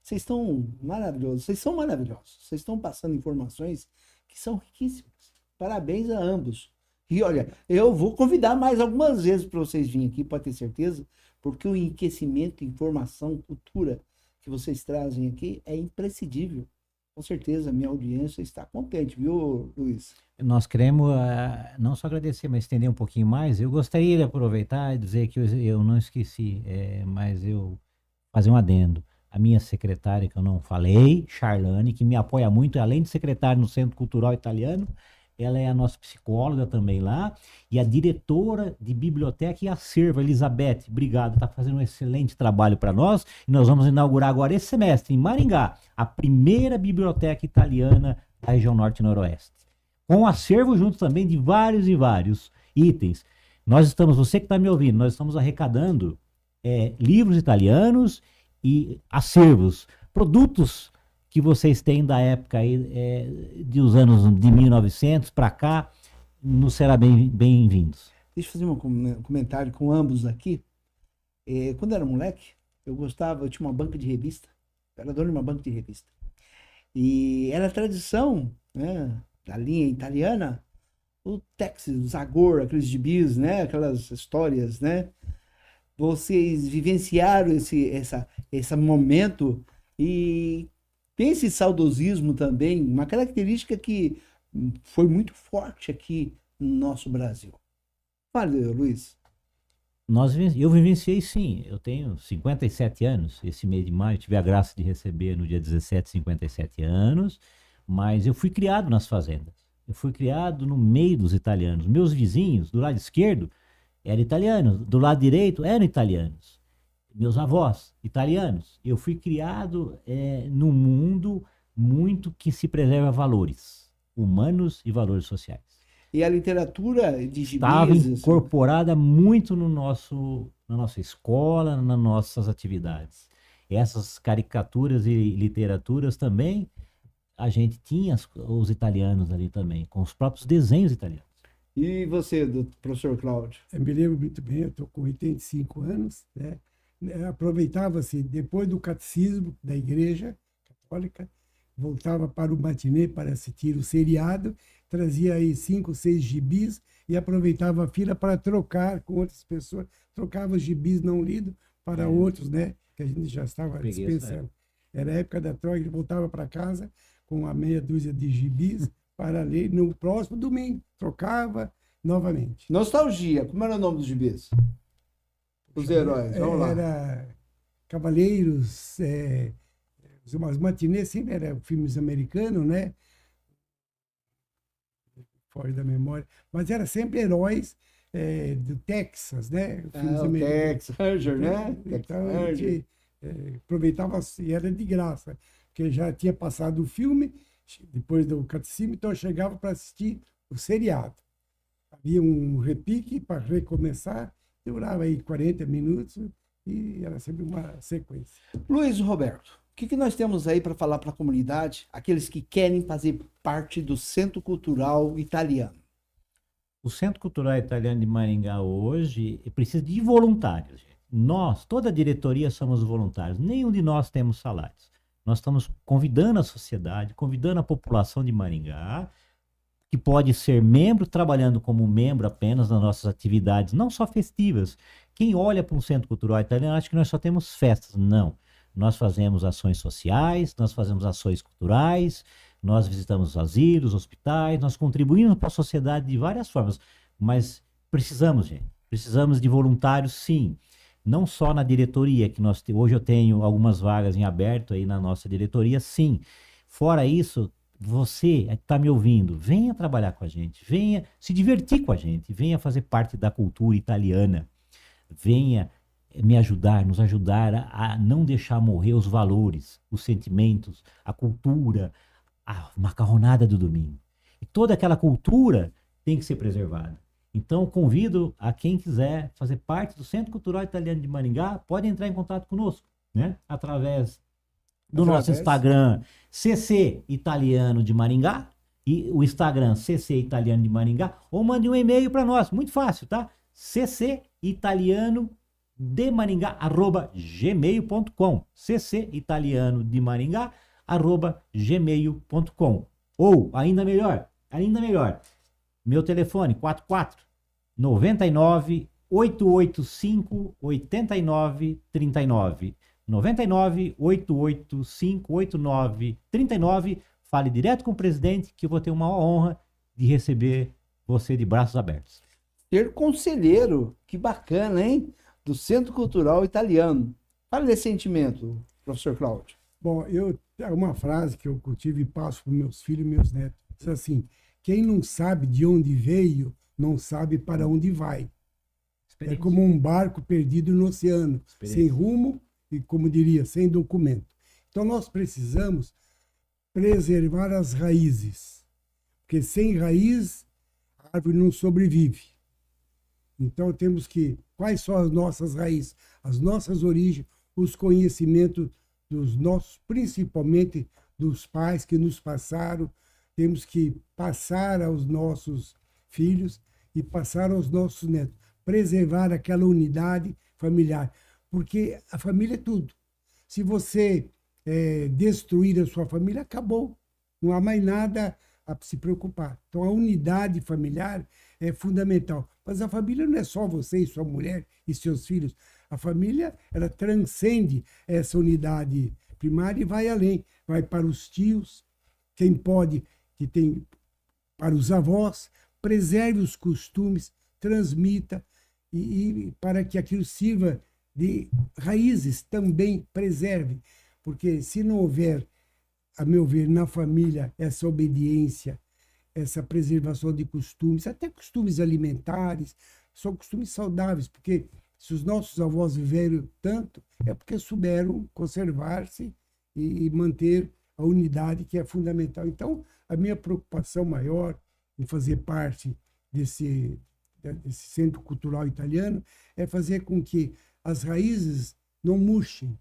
S5: Vocês estão maravilhosos, vocês são maravilhosos, vocês estão passando informações que são riquíssimas. Parabéns a ambos. E olha, eu vou convidar mais algumas vezes para vocês virem aqui, pode ter certeza, porque o enriquecimento, informação, cultura que vocês trazem aqui é imprescindível. Com certeza, a minha audiência está contente, viu, Luiz?
S3: Nós queremos não só agradecer, mas estender um pouquinho mais. Eu gostaria de aproveitar e dizer que eu não esqueci, mas eu fazer um adendo. A minha secretária, que eu não falei, Charlane, que me apoia muito, além de secretária no Centro Cultural Italiano, ela é a nossa psicóloga também lá, e a diretora de biblioteca e acervo, Elizabeth, obrigado, está fazendo um excelente trabalho para nós, e nós vamos inaugurar agora esse semestre, em Maringá, a primeira biblioteca italiana da região norte e noroeste, com acervo junto também de vários e vários itens. Nós estamos, você que está me ouvindo, nós estamos arrecadando livros italianos e acervos, produtos que vocês têm da época aí, dos anos de 1900 para cá, nos será bem-vindos.
S1: Deixa eu fazer um comentário com ambos aqui. Quando eu era moleque, eu tinha uma banca de revista, eu era dono de uma banca de revista. E era tradição, né, da linha italiana, o Tex, o Zagor, aqueles gibis, né, aquelas histórias, né? Vocês vivenciaram esse momento e tem esse saudosismo também, uma característica que foi muito forte aqui no nosso Brasil. Fale, Luiz.
S3: Eu vivenciei, sim. Eu tenho 57 anos. Esse mês de maio tive a graça de receber no dia 17, 57 anos. Mas eu fui criado nas fazendas. Eu fui criado no meio dos italianos. Meus vizinhos, do lado esquerdo, eram italianos. Do lado direito, eram italianos. Meus avós, italianos. Eu fui criado num mundo muito que se preserva valores humanos e valores sociais.
S1: E a literatura de gibis...
S3: Estava incorporada muito na nossa escola, nas nossas atividades. Essas caricaturas e literaturas também, a gente tinha os italianos ali também, com os próprios desenhos italianos.
S1: E você, professor Cláudio?
S4: Eu me lembro muito bem, eu estou com 85 anos, né? Aproveitava-se, depois do catecismo da Igreja Católica, voltava para o matinê para assistir o seriado, trazia aí 5, 6 gibis e aproveitava a fila para trocar com outras pessoas, trocava os gibis não lidos para outros, né? Que a gente já estava dispensando. Era a época da troca, ele voltava para casa com a meia dúzia de gibis para ler no próximo domingo. Trocava novamente.
S1: Nostalgia, como era o nome dos gibis? Os heróis, vamos lá.
S4: Era Cavaleiros, umas matinês sempre eram filmes americanos, né? Fora da memória. Mas era sempre heróis do Texas, né?
S1: Filmes americanos. Tex Ranger, né?
S4: Então a gente aproveitava e era de graça, porque já tinha passado o filme, depois do catecismo, então eu chegava para assistir o seriado. Havia um repique para recomeçar, durava aí 40 minutos e era sempre uma sequência.
S1: Luiz Roberto, o que nós temos aí para falar para a comunidade, aqueles que querem fazer parte do Centro Cultural Italiano?
S3: O Centro Cultural Italiano de Maringá hoje precisa de voluntários. Nós, toda a diretoria, somos voluntários. Nenhum de nós temos salários. Nós estamos convidando a sociedade, convidando a população de Maringá, que pode ser membro, trabalhando como membro apenas nas nossas atividades, não só festivas. Quem olha para um Centro Cultural Italiano acha que nós só temos festas. Não. Nós fazemos ações sociais, nós fazemos ações culturais, nós visitamos asilos, hospitais, nós contribuímos para a sociedade de várias formas. Mas precisamos, gente. Precisamos de voluntários, sim. Não só na diretoria, que hoje eu tenho algumas vagas em aberto aí na nossa diretoria, sim. Fora isso, você que está me ouvindo, venha trabalhar com a gente, venha se divertir com a gente, venha fazer parte da cultura italiana, venha nos ajudar a não deixar morrer os valores, os sentimentos, a cultura, a macarronada do domingo. E toda aquela cultura tem que ser preservada. Então, convido a quem quiser fazer parte do Centro Cultural Italiano de Maringá, pode entrar em contato conosco, né? Através do nosso Instagram, CC Italiano de Maringá, e o Instagram CC Italiano de Maringá, ou mande um e-mail para nós, muito fácil, tá? ccitaliano@gmail.com, ccitaliano@gmail.com. Ou, ainda melhor, meu telefone, 44 99 885 89 39. 99 885 89 39. Fale direto com o presidente, que eu vou ter uma honra de receber você de braços abertos.
S1: Ser conselheiro, que bacana, hein? Do Centro Cultural Italiano. Fale desse sentimento, professor Cláudio.
S4: Bom, é uma frase que eu cultivo e passo para meus filhos e meus netos. Diz assim: Quem não sabe de onde veio, não sabe para onde vai. É
S3: Experiência.
S4: como um barco perdido no oceano, sem rumo e, como diria, sem documento. Então, nós precisamos preservar as raízes, porque sem raiz, a árvore não sobrevive. Então, temos que... Quais são as nossas raízes? As nossas origens, os conhecimentos dos nossos, principalmente dos pais que nos passaram, temos que passar aos nossos filhos e passar aos nossos netos. Preservar aquela unidade familiar, porque a família é tudo. Se você destruir a sua família, acabou. Não há mais nada a se preocupar. Então, a unidade familiar é fundamental. Mas a família não é só você e sua mulher e seus filhos. A família, ela transcende essa unidade primária e vai além. Vai para os tios, quem pode, que tem para os avós, preserve os costumes, transmita, e para que aquilo sirva de raízes, também preserve. Porque se não houver, a meu ver, na família, essa obediência, essa preservação de costumes, até costumes alimentares, são costumes saudáveis, porque se os nossos avós viveram tanto, é porque souberam conservar-se e manter a unidade, que é fundamental. Então, a minha preocupação maior em fazer parte desse Centro Cultural Italiano é fazer com que as raízes não murchem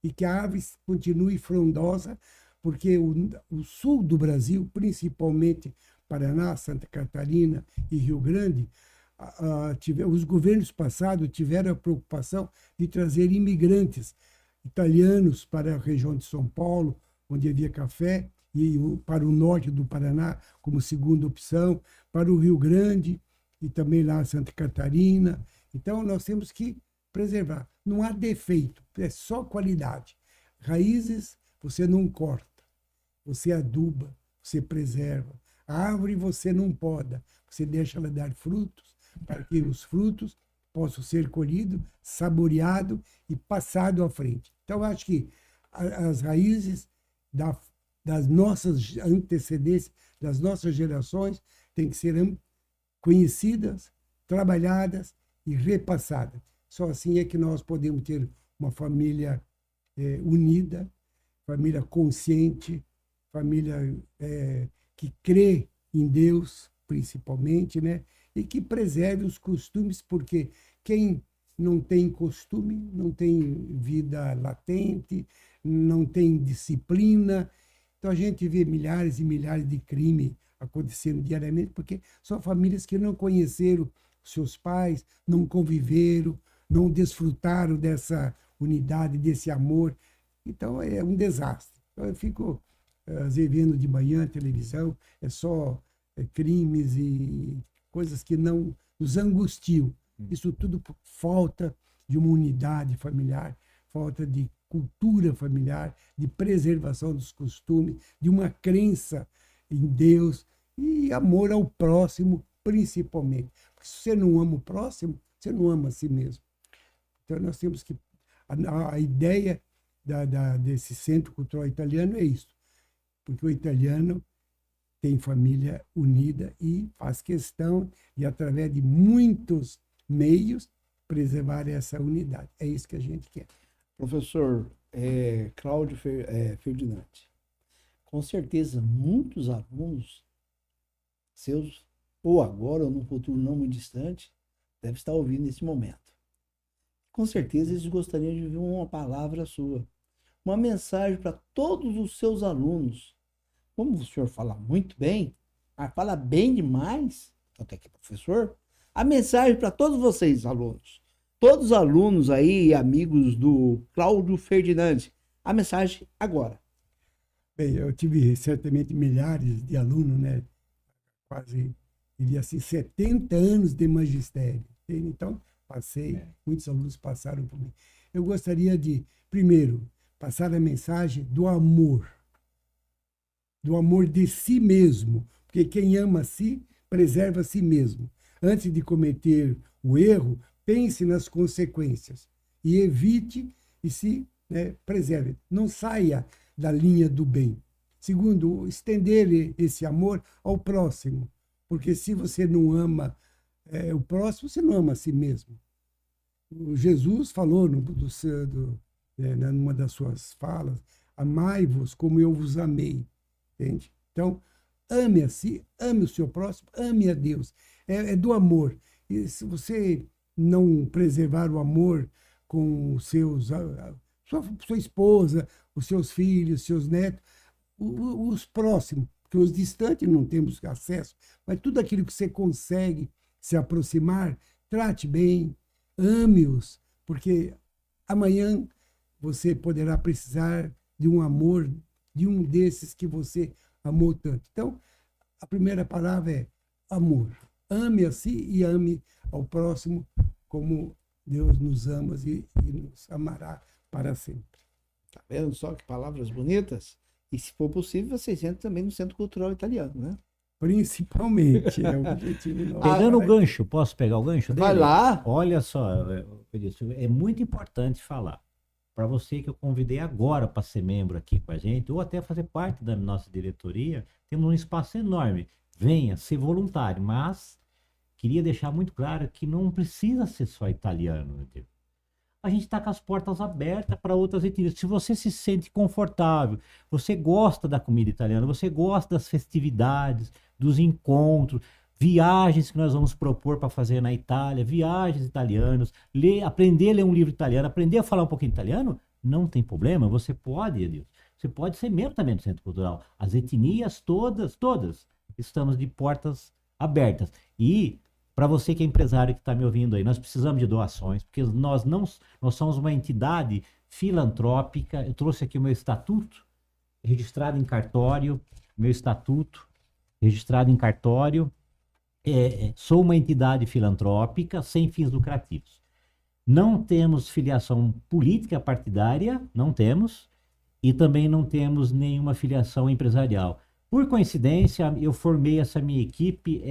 S4: e que a árvore continue frondosa, porque o sul do Brasil, principalmente Paraná, Santa Catarina e Rio Grande, os governos passados tiveram a preocupação de trazer imigrantes italianos para a região de São Paulo, onde havia café, e para o norte do Paraná como segunda opção, para o Rio Grande e também lá Santa Catarina. Então, nós temos que preservar. Não há defeito, é só qualidade. Raízes você não corta, você aduba, você preserva. A árvore você não poda, você deixa ela dar frutos, para que os frutos possam ser colhidos, saboreados e passados à frente. Então, acho que as raízes das nossas antecedências, das nossas gerações, têm que ser conhecidas, trabalhadas e repassadas. Só assim é que nós podemos ter uma família unida, família consciente, família que crê em Deus, principalmente, né? E que preserve os costumes, porque quem não tem costume, não tem vida latente, não tem disciplina. Então, a gente vê milhares e milhares de crimes acontecendo diariamente, porque são famílias que não conheceram seus pais, não conviveram, não desfrutaram dessa unidade, desse amor. Então, é um desastre. Então, eu fico, às vezes, vendo de manhã a televisão, é só crimes e coisas que não nos angustiam. Isso tudo por falta de uma unidade familiar, falta de cultura familiar, de preservação dos costumes, de uma crença em Deus e amor ao próximo, principalmente. Porque se você não ama o próximo, você não ama a si mesmo. Então, nós temos que... A ideia desse Centro Cultural Italiano é isso. Porque o italiano tem família unida e faz questão de, através de muitos meios, preservar essa unidade. É isso que a gente quer.
S5: Professor Cláudio Ferdinandi, com certeza muitos alunos seus, ou agora ou num futuro não muito distante, devem estar ouvindo nesse momento. Com certeza eles gostariam de ouvir uma palavra sua, uma mensagem para todos os seus alunos. Como o senhor fala muito bem, fala bem demais, até que professor, a mensagem para todos vocês, alunos. Todos os alunos aí, amigos do Cláudio Ferdinandi, a mensagem agora.
S4: Bem, eu tive certamente milhares de alunos, né? Quase, diria assim, 70 anos de magistério. Então, muitos alunos passaram por mim. Eu gostaria de, primeiro, passar a mensagem do amor de si mesmo, porque quem ama a si, preserva a si mesmo. Antes de cometer o erro, pense nas consequências e evite e se preserve. Não saia da linha do bem. Segundo, estender esse amor ao próximo. Porque se você não ama o próximo, você não ama a si mesmo. O Jesus falou numa das suas falas, amai-vos como eu vos amei. Entende? Então, ame a si, ame o seu próximo, ame a Deus. É do amor. E se você não preservar o amor com os seus, sua esposa, os seus filhos, seus netos, os próximos, porque os distantes não temos acesso, mas tudo aquilo que você consegue se aproximar, trate bem, ame-os, porque amanhã você poderá precisar de um amor, de um desses que você amou tanto. Então, a primeira palavra é amor. Ame a si e ame ao próximo como Deus nos ama e nos amará para sempre.
S1: Tá vendo só que palavras bonitas? E se for possível, vocês entram também no Centro Cultural Italiano, né?
S4: Principalmente, é o objetivo nosso.
S3: Pegando o gancho, posso pegar o gancho dele?
S1: Vai lá.
S3: Olha só, Edilson, é muito importante falar. Para você que eu convidei agora para ser membro aqui com a gente, ou até fazer parte da nossa diretoria, temos um espaço enorme. Venha ser voluntário, mas queria deixar muito claro que não precisa ser só italiano. Entendeu? A gente está com as portas abertas para outras etnias. Se você se sente confortável, você gosta da comida italiana, você gosta das festividades, dos encontros, viagens que nós vamos propor para fazer na Itália, viagens italianas, aprender a ler um livro italiano, aprender a falar um pouquinho italiano, não tem problema, você pode, Edilson. Você pode ser membro também do Centro Cultural. As etnias todas, estamos de portas abertas. E para você que é empresário que está me ouvindo aí, nós precisamos de doações, porque nós somos uma entidade filantrópica. Eu trouxe aqui o meu estatuto, registrado em cartório, sou uma entidade filantrópica sem fins lucrativos. Não temos filiação política partidária, não temos, e também não temos nenhuma filiação empresarial. Por coincidência, eu formei essa minha equipe,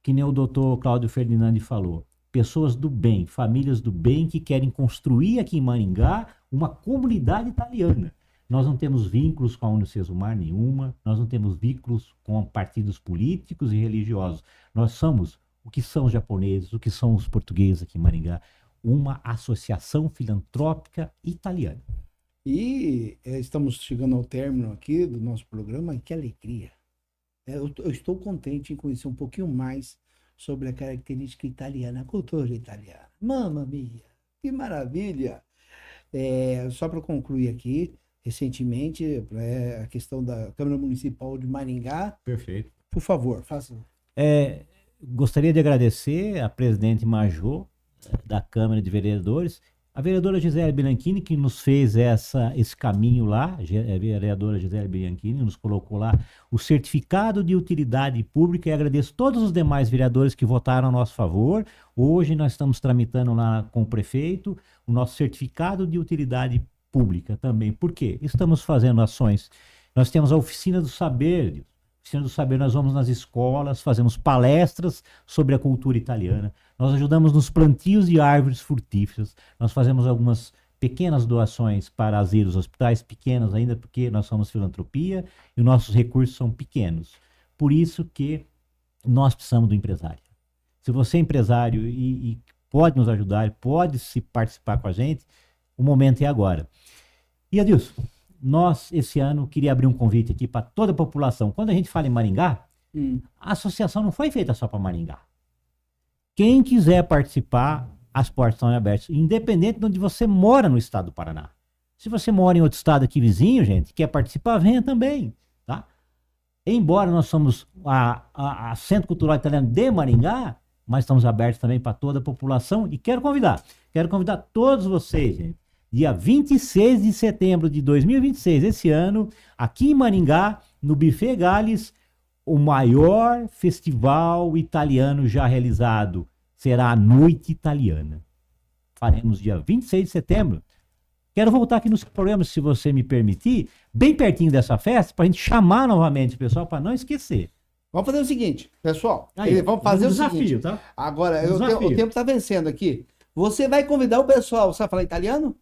S3: que nem o doutor Cláudio Ferdinandi falou, pessoas do bem, famílias do bem que querem construir aqui em Maringá uma comunidade italiana. Nós não temos vínculos com a Unicesumar nenhuma, nós não temos vínculos com partidos políticos e religiosos. Nós somos o que são os japoneses, o que são os portugueses aqui em Maringá, uma associação filantrópica italiana.
S1: E estamos chegando ao término aqui do nosso programa, e que alegria. Eu estou contente em conhecer um pouquinho mais sobre a característica italiana, a cultura italiana. Mamma mia, que maravilha! Só para concluir aqui, recentemente, a questão da Câmara Municipal de Maringá.
S3: Perfeito.
S1: Por favor, faça.
S3: Gostaria de agradecer a presidente Majô, da Câmara de Vereadores, a vereadora Gisele Bianchini, que nos fez esse caminho lá, a vereadora Gisele Bianchini nos colocou lá o certificado de utilidade pública, e agradeço todos os demais vereadores que votaram a nosso favor. Hoje nós estamos tramitando lá com o prefeito o nosso certificado de utilidade pública também. Por quê? Estamos fazendo ações. Nós temos a Oficina do Saber. Oficina do Saber, nós vamos nas escolas, fazemos palestras sobre a cultura italiana. Nós ajudamos nos plantios de árvores frutíferas. Nós fazemos algumas pequenas doações para asilos, hospitais, pequenas ainda, porque nós somos filantropia e os nossos recursos são pequenos. Por isso que nós precisamos do empresário. Se você é empresário e pode nos ajudar, pode se participar com a gente, o momento é agora. E Adilson, nós esse ano queria abrir um convite aqui para toda a população. Quando a gente fala em Maringá, a associação não foi feita só para Maringá. Quem quiser participar, as portas estão abertas, independente de onde você mora no estado do Paraná. Se você mora em outro estado aqui vizinho, gente, quer participar, venha também, tá? Embora nós somos a Centro Cultural Italiano de Maringá, mas estamos abertos também para toda a população, e quero convidar todos vocês, gente, dia 26 de setembro de 2026, esse ano, aqui em Maringá, no Buffet Gales, o maior festival italiano já realizado será a Noite Italiana. Faremos dia 26 de setembro. Quero voltar aqui nos programas, se você me permitir, bem pertinho dessa festa, para a gente chamar novamente o pessoal, para não esquecer.
S1: Vamos fazer o seguinte, pessoal.
S3: Aí,
S1: vamos fazer o
S3: desafio,
S1: seguinte.
S3: tá?
S1: Agora, o tempo está vencendo aqui. Você vai convidar o pessoal, sabe falar italiano?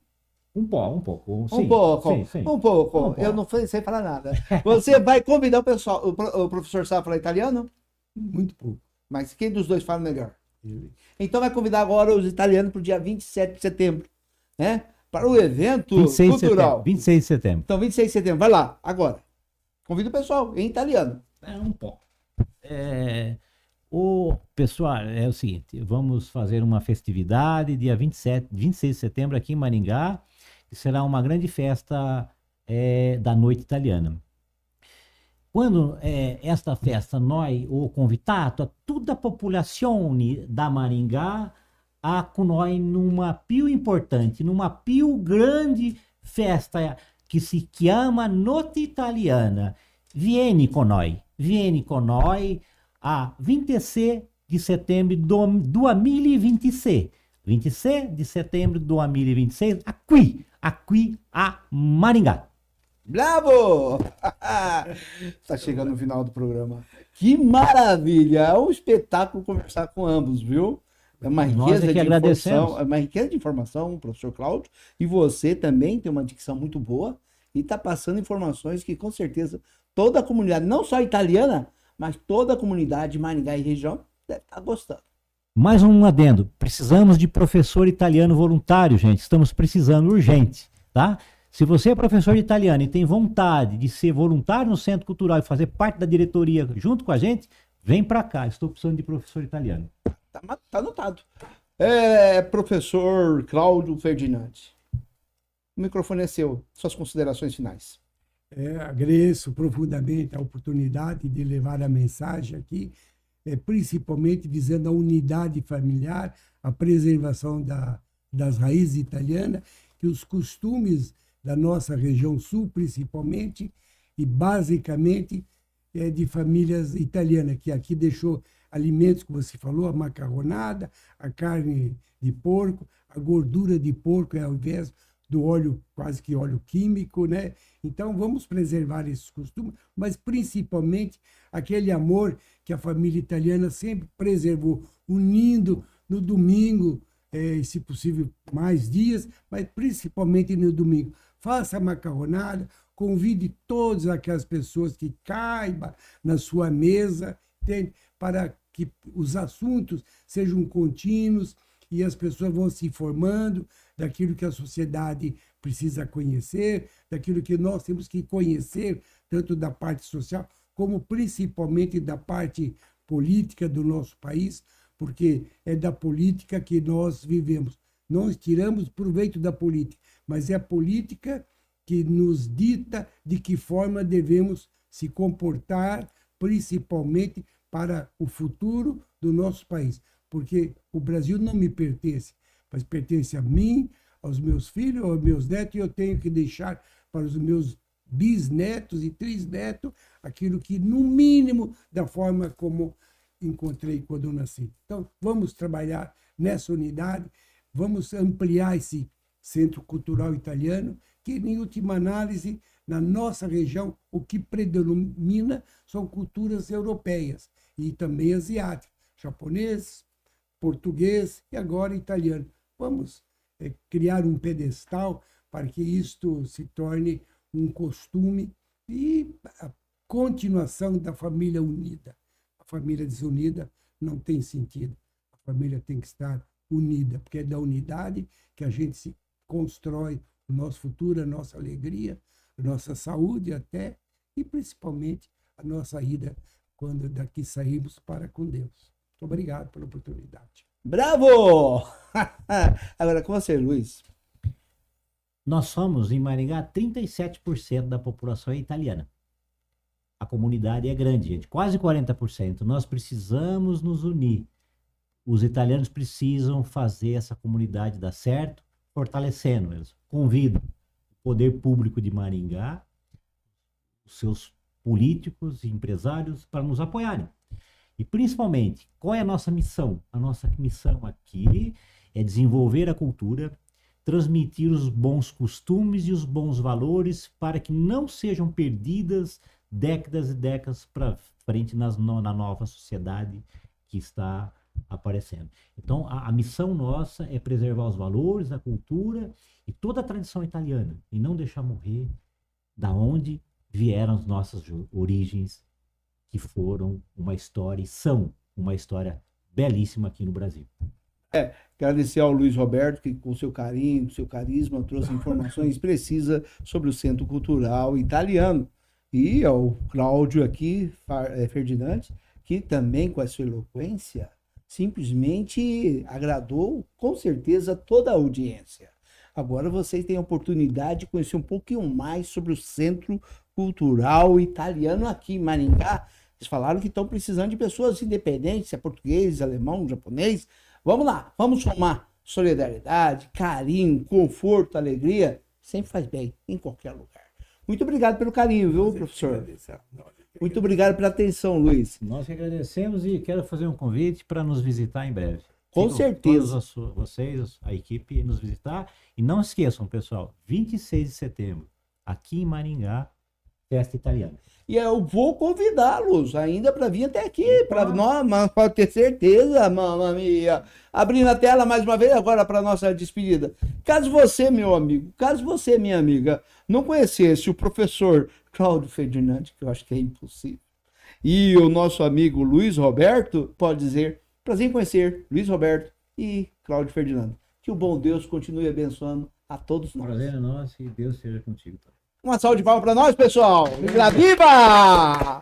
S3: Um pouco.
S1: Um
S3: Sim,
S1: pouco,
S3: sim, sim.
S1: um pouco.
S3: Um pouco.
S1: Eu não sei falar nada. Eu não sei falar nada. Você vai convidar o pessoal. O professor sabe falar italiano?
S4: Muito pouco.
S1: Mas quem dos dois fala melhor?
S4: Eu-
S1: Então vai convidar agora os italianos para o dia 27 de setembro, né? Para o evento
S3: 26 de
S1: cultural.
S3: setembro. 26 de setembro.
S1: Então, 26 de setembro, vai lá, agora. Convida o pessoal, em italiano.
S3: Um pouco. Pessoal, é o seguinte, vamos fazer uma festividade dia 26 de setembro aqui em Maringá, que será uma grande festa da noite italiana. Quando esta festa nós o convitato a toda a população da Maringá a com nós numa più importante, numa più grande festa que se chama Notte Italiana. Vieni con noi a 26 de setembro de 2026. 26 de setembro de 2026, aqui a Maringá.
S1: Bravo! Tá chegando no final do programa. Que maravilha! É um espetáculo conversar com ambos, viu? É uma
S3: Nós
S1: riqueza
S3: é que
S1: de
S3: agradecemos.
S1: informação, é uma riqueza de informação, professor Cláudio. E você também tem uma dicção muito boa e está passando informações que com certeza toda a comunidade, não só italiana, mas toda a comunidade de Maringá e região deve estar gostando.
S3: Mais um adendo. Precisamos de professor italiano voluntário, gente. Estamos precisando urgente, tá? Se você é professor de italiano e tem vontade de ser voluntário no Centro Cultural e fazer parte da diretoria junto com a gente, vem para cá. Estou precisando de professor italiano.
S1: Tá anotado. Professor Cláudio Ferdinand, o microfone é seu. Suas considerações finais.
S4: Agradeço profundamente a oportunidade de levar a mensagem aqui, principalmente visando a unidade familiar, a preservação das raízes italianas, que os costumes da nossa região sul, principalmente, e basicamente de famílias italianas, que aqui deixou alimentos, como você falou, a macarronada, a carne de porco, a gordura de porco ao invés do óleo, quase que óleo químico, né? Então, vamos preservar esses costumes, mas principalmente aquele amor que a família italiana sempre preservou, unindo no domingo, se possível, mais dias, mas principalmente no domingo. Faça a macarronada, convide todas aquelas pessoas que caibam na sua mesa, entende? Para que os assuntos sejam contínuos e as pessoas vão se informando daquilo que a sociedade precisa conhecer, daquilo que nós temos que conhecer, tanto da parte social, como principalmente da parte política do nosso país, porque é da política que nós vivemos. Nós tiramos proveito da política, mas é a política que nos dita de que forma devemos se comportar, principalmente para o futuro do nosso país. Porque o Brasil não me pertence, mas pertence a mim, aos meus filhos, aos meus netos, e eu tenho que deixar para os meus bisnetos e trisnetos aquilo que, no mínimo, da forma como encontrei quando eu nasci. Então, vamos trabalhar nessa unidade, vamos ampliar esse Centro Cultural Italiano, que, em última análise, na nossa região, o que predomina são culturas europeias e também asiáticas, japonês, português e agora italiano. Vamos criar um pedestal para que isto se torne um costume e a continuação da família unida. A família desunida não tem sentido. A família tem que estar unida, porque é da unidade que a gente se constrói o nosso futuro, a nossa alegria, a nossa saúde até, e principalmente a nossa ida quando daqui saímos para com Deus. Muito obrigado pela oportunidade.
S1: Bravo! Agora com você, Luiz.
S3: Nós somos, em Maringá, 37% da população é italiana. A comunidade é grande, gente, quase 40%. Nós precisamos nos unir. Os italianos precisam fazer essa comunidade dar certo, fortalecendo eles. Convido o poder público de Maringá, os seus políticos e empresários para nos apoiarem. E principalmente, qual é a nossa missão? A nossa missão aqui é desenvolver a cultura, transmitir os bons costumes e os bons valores para que não sejam perdidas décadas e décadas para frente na nova sociedade que está aparecendo. Então, a missão nossa é preservar os valores, a cultura e toda a tradição italiana, e não deixar morrer da onde vieram as nossas origens, que foram uma história e são uma história belíssima aqui no Brasil.
S1: Agradecer ao Luiz Roberto, que com seu carinho, com seu carisma, trouxe informações precisas sobre o Centro Cultural Italiano. E ao Cláudio aqui, Ferdinand, que também com a sua eloquência, simplesmente agradou, com certeza, toda a audiência. Agora vocês têm a oportunidade de conhecer um pouquinho mais sobre o Centro Cultural Italiano aqui em Maringá. Eles falaram que estão precisando de pessoas independentes, se é português, alemão, japonês. Vamos lá, vamos somar solidariedade, carinho, conforto, alegria. Sempre faz bem, em qualquer lugar. Muito obrigado pelo carinho, viu, professor? Muito obrigado pela atenção, Luiz.
S3: Nós que agradecemos e quero fazer um convite para nos visitar em breve.
S1: Com certeza.
S3: Todos vocês, a equipe, nos visitar. E não esqueçam, pessoal, 26 de setembro, aqui em Maringá, festa italiana.
S1: E eu vou convidá-los ainda para vir até aqui, para nós, pode ter certeza, mamma mia. Abrindo a tela mais uma vez agora para nossa despedida. Caso você, meu amigo, caso você, minha amiga, não conhecesse o professor Cláudio Ferdinand, que eu acho que é impossível, e o nosso amigo Luiz Roberto, pode dizer, prazer em conhecer Luiz Roberto e Cláudio Ferdinand. Que o bom Deus continue abençoando a todos nós.
S3: Prazer é nosso e Deus seja contigo.
S1: Uma salva de palmas para nós, pessoal. Viva!